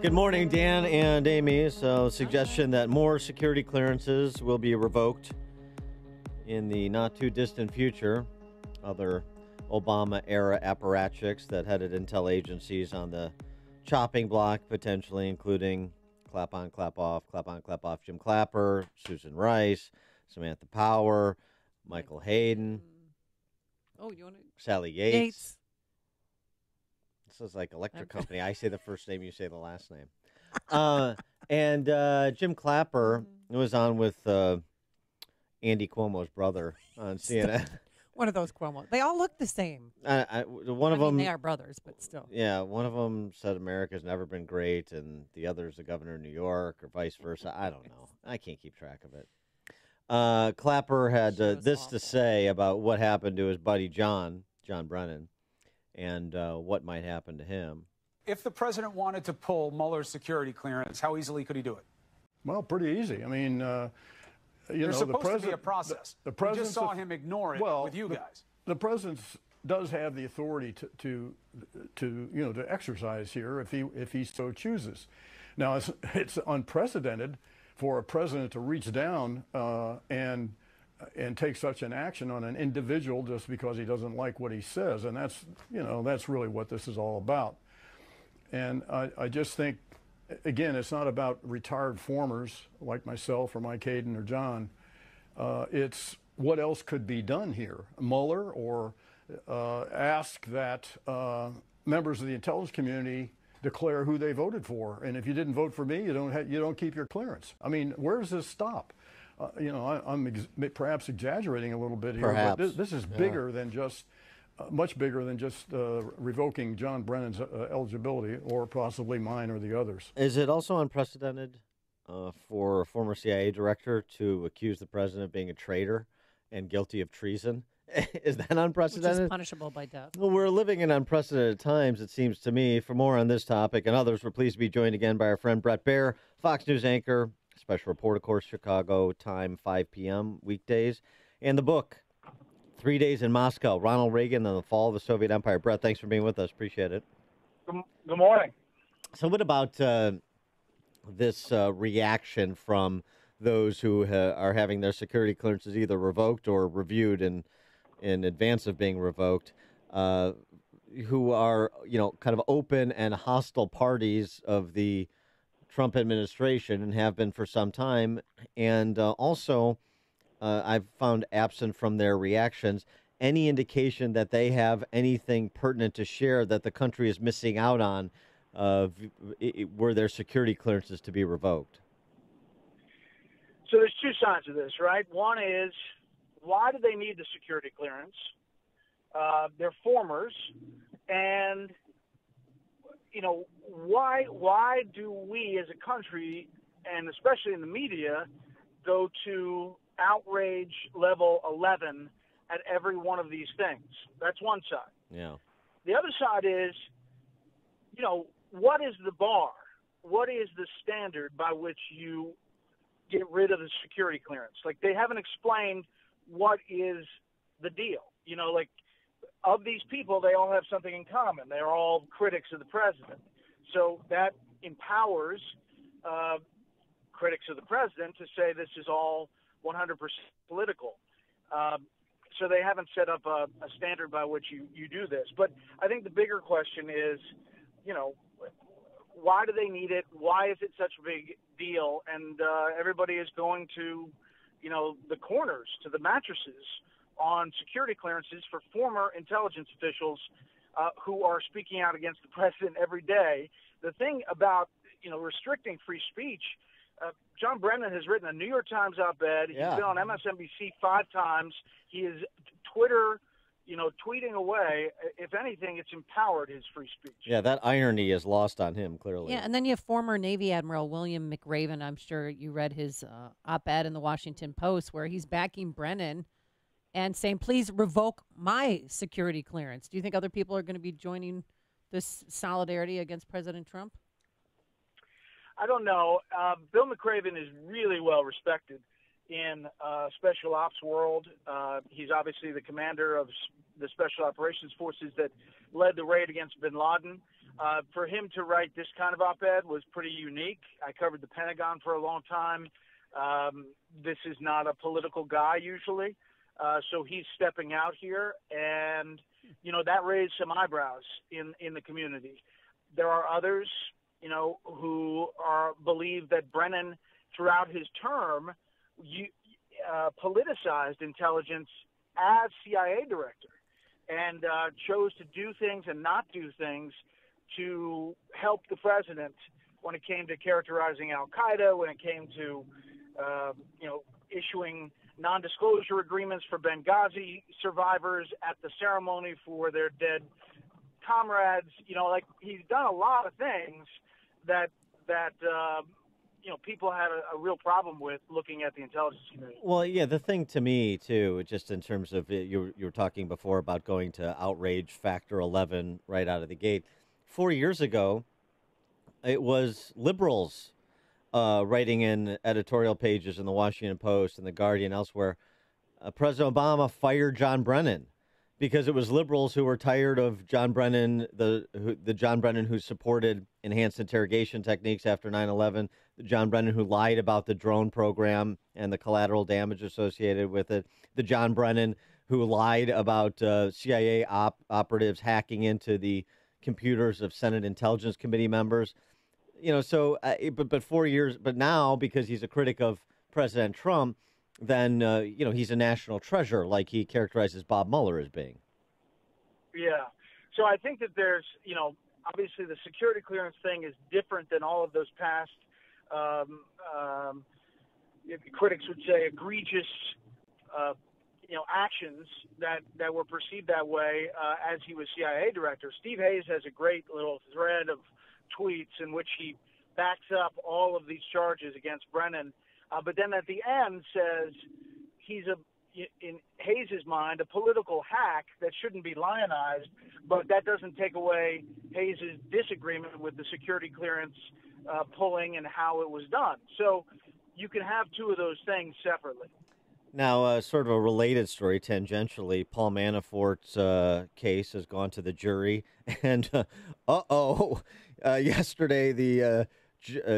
Good morning, Dan and Amy. So, suggestion that more security clearances will be revoked in the not-too-distant future. Other Obama-era apparatchiks that headed intel agencies on the chopping block, potentially including clap on, clap off Jim Clapper, Susan Rice, Samantha Power, Michael Hayden. Oh, you want to? Sally Yates. This is like electric company. I say the first name, you say the last name. And Jim Clapper was on with Andy Cuomo's brother on CNN. One of those Cuomo. They all look the same. One of them. They are brothers, but still. Yeah, one of them said America's never been great, and the other is the governor of New York, or vice versa. I don't know. I can't keep track of it. Clapper had this to say about what happened to his buddy John Brennan, and what might happen to him. If the president wanted to pull Mueller's security clearance, how easily could he do it? Well, pretty easy. I mean, There's supposed to be a process. The we president just saw him ignore it with you guys. The president does have the authority to exercise here if he so chooses. Now, it's unprecedented for a president to reach down and take such an action on an individual just because he doesn't like what he says, and that's really what this is all about. And I just think, again, it's not about retired formers like myself or Mike Hayden or John. It's what else could be done here. Mueller, or ask that members of the intelligence community declare who they voted for. And if you didn't vote for me, you don't keep your clearance. I mean, where does this stop? I'm perhaps exaggerating a little bit here, but this is bigger than just. Much bigger than just revoking John Brennan's eligibility, or possibly mine or the others. Is it also unprecedented for a former CIA director to accuse the president of being a traitor and guilty of treason? Is that unprecedented? Which is punishable by death. Well, we're living in unprecedented times, it seems to me. For more on this topic and others, we're pleased to be joined again by our friend Bret Baier, Fox News anchor, special report, of course, Chicago time, 5 p.m. weekdays, and the book, 3 Days in Moscow, Ronald Reagan and the Fall of the Soviet Empire. Bret, thanks for being with us. Appreciate it. Good morning. So what about this reaction from those who are having their security clearances either revoked or reviewed in advance of being revoked, who are, kind of open and hostile parties of the Trump administration and have been for some time, and also I've found absent from their reactions any indication that they have anything pertinent to share that the country is missing out on were their security clearances to be revoked? So there's two sides of this, right? One is, why do they need the security clearance? They're formers, and why do we as a country, and especially in the media, go to outrage level 11 at every one of these things? That's one side. Yeah. The other side is, what is the bar? What is the standard by which you get rid of the security clearance? Like, they haven't explained what is the deal. Of these people, they all have something in common. They're all critics of the president. So that empowers critics of the president to say this is all 100% political. So they haven't set up a standard by which you do this. But I think the bigger question is, why do they need it? Why is it such a big deal? And everybody is going to, the corners, to the mattresses on security clearances for former intelligence officials who are speaking out against the president every day. The thing about, restricting free speech, John Brennan has written a New York Times op-ed. He's been on MSNBC 5 times. He is Twitter, tweeting away. If anything, it's empowered his free speech. Yeah, that irony is lost on him, clearly. Yeah, and then you have former Navy Admiral William McRaven. I'm sure you read his op-ed in the Washington Post where he's backing Brennan and saying, please revoke my security clearance. Do you think other people are going to be joining this solidarity against President Trump? I don't know. Bill McRaven is really well respected in special ops world. He's obviously the commander of the Special Operations Forces that led the raid against bin Laden. For him to write this kind of op-ed was pretty unique. I covered the Pentagon for a long time. This is not a political guy usually, so he's stepping out here, and that raised some eyebrows in the community. There are others, who believe that Brennan, throughout his term, politicized intelligence as CIA director, and chose to do things and not do things to help the president when it came to characterizing al-Qaeda, when it came to, issuing non-disclosure agreements for Benghazi survivors at the ceremony for their dead comrades. He's done a lot of things that people had a real problem with looking at the intelligence community. Well, yeah, the thing to me, too, just in terms of you were talking before about going to outrage factor 11 right out of the gate. 4 years ago, it was liberals writing in editorial pages in the Washington Post and the Guardian elsewhere. President Obama fired John Brennan because it was liberals who were tired of John Brennan, the John Brennan who supported enhanced interrogation techniques after 9/11, the John Brennan who lied about the drone program and the collateral damage associated with it, the John Brennan who lied about CIA operatives hacking into the computers of Senate Intelligence Committee members. But 4 years, but now because he's a critic of President Trump, then, he's a national treasure, like he characterizes Bob Mueller as being. Yeah. So I think that there's, obviously the security clearance thing is different than all of those past, critics would say, egregious, actions that were perceived that way as he was CIA director. Steve Hayes has a great little thread of tweets in which he backs up all of these charges against Brennan. But then at the end says he's in Hayes' mind, a political hack that shouldn't be lionized, but that doesn't take away Hayes' disagreement with the security clearance pulling and how it was done. So you can have two of those things separately. Now, sort of a related story, tangentially, Paul Manafort's case has gone to the jury, and yesterday the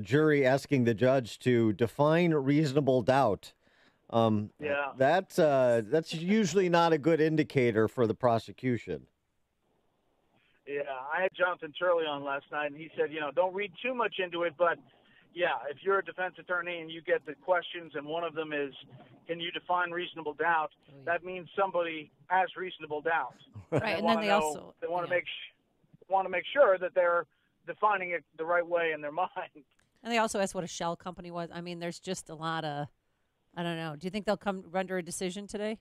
jury asking the judge to define reasonable doubt. That's usually not a good indicator for the prosecution. Yeah, I had Jonathan Turley on last night, and he said, don't read too much into it, but yeah, if you're a defense attorney and you get the questions and one of them is, can you define reasonable doubt? That means somebody has reasonable doubt. Right, and then they also want to make sure that they're defining it the right way in their mind. And they also asked what a shell company was. I mean, there's just a lot of, I don't know. Do you think they'll render a decision today?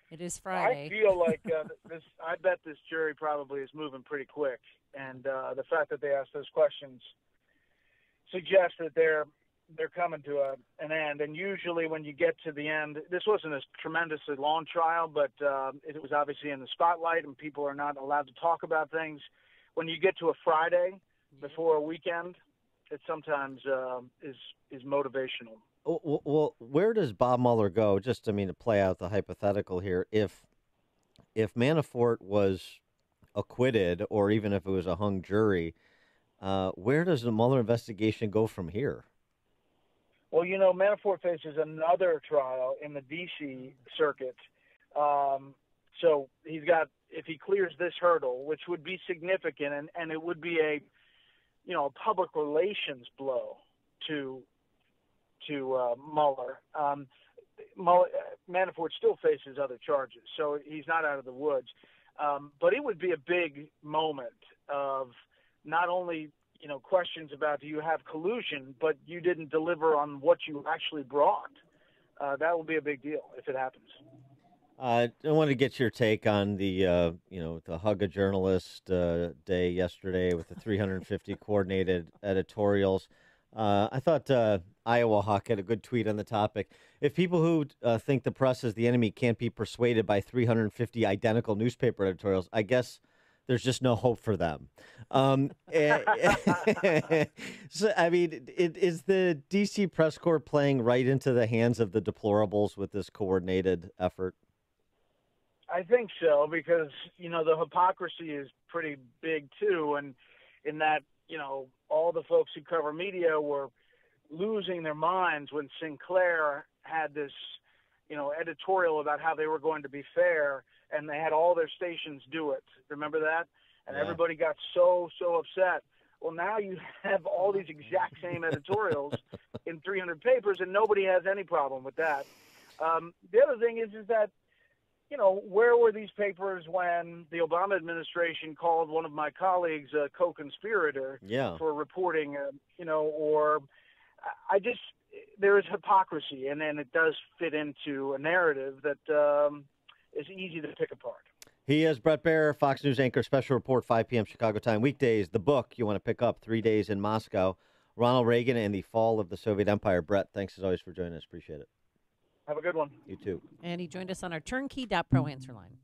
It is Friday. I feel like I bet this jury probably is moving pretty quick, and the fact that they asked those questions suggests that they're coming to an end. And usually when you get to the end, this wasn't a tremendously long trial, but it was obviously in the spotlight, and people are not allowed to talk about things. When you get to a Friday before a weekend, it sometimes is motivational. Well, where does Bob Mueller go? Just, to play out the hypothetical here, if Manafort was acquitted, or even if it was a hung jury, where does the Mueller investigation go from here? Well, Manafort faces another trial in the D.C. circuit. So he's got, if he clears this hurdle, which would be significant, and it would be a public relations blow to Mueller. Manafort still faces other charges, so he's not out of the woods. But it would be a big moment of not only questions about do you have collusion, but you didn't deliver on what you actually brought. That will be a big deal if it happens. I want to get your take on the Hug a Journalist day yesterday with the 350 coordinated editorials. I thought Iowa Hawk had a good tweet on the topic. If people who think the press is the enemy can't be persuaded by 350 identical newspaper editorials, I guess there's just no hope for them. So, is the D.C. press corps playing right into the hands of the deplorables with this coordinated effort? I think so, because, the hypocrisy is pretty big too. And in that, all the folks who cover media were losing their minds when Sinclair had this, editorial about how they were going to be fair, and they had all their stations do it. Remember that? And Yeah. everybody got so upset. Well, now you have all these exact same editorials in 300 papers, and nobody has any problem with that. The other thing is that, where were these papers when the Obama administration called one of my colleagues a co-conspirator for reporting, or there is hypocrisy, and then it does fit into a narrative that is easy to pick apart. He is Bret Baier, Fox News anchor, special report, 5 p.m. Chicago time. Weekdays, the book you want to pick up, 3 Days in Moscow, Ronald Reagan and the Fall of the Soviet Empire. Bret, thanks as always for joining us. Appreciate it. Have a good one. You too. And he joined us on our turnkey.pro answer line.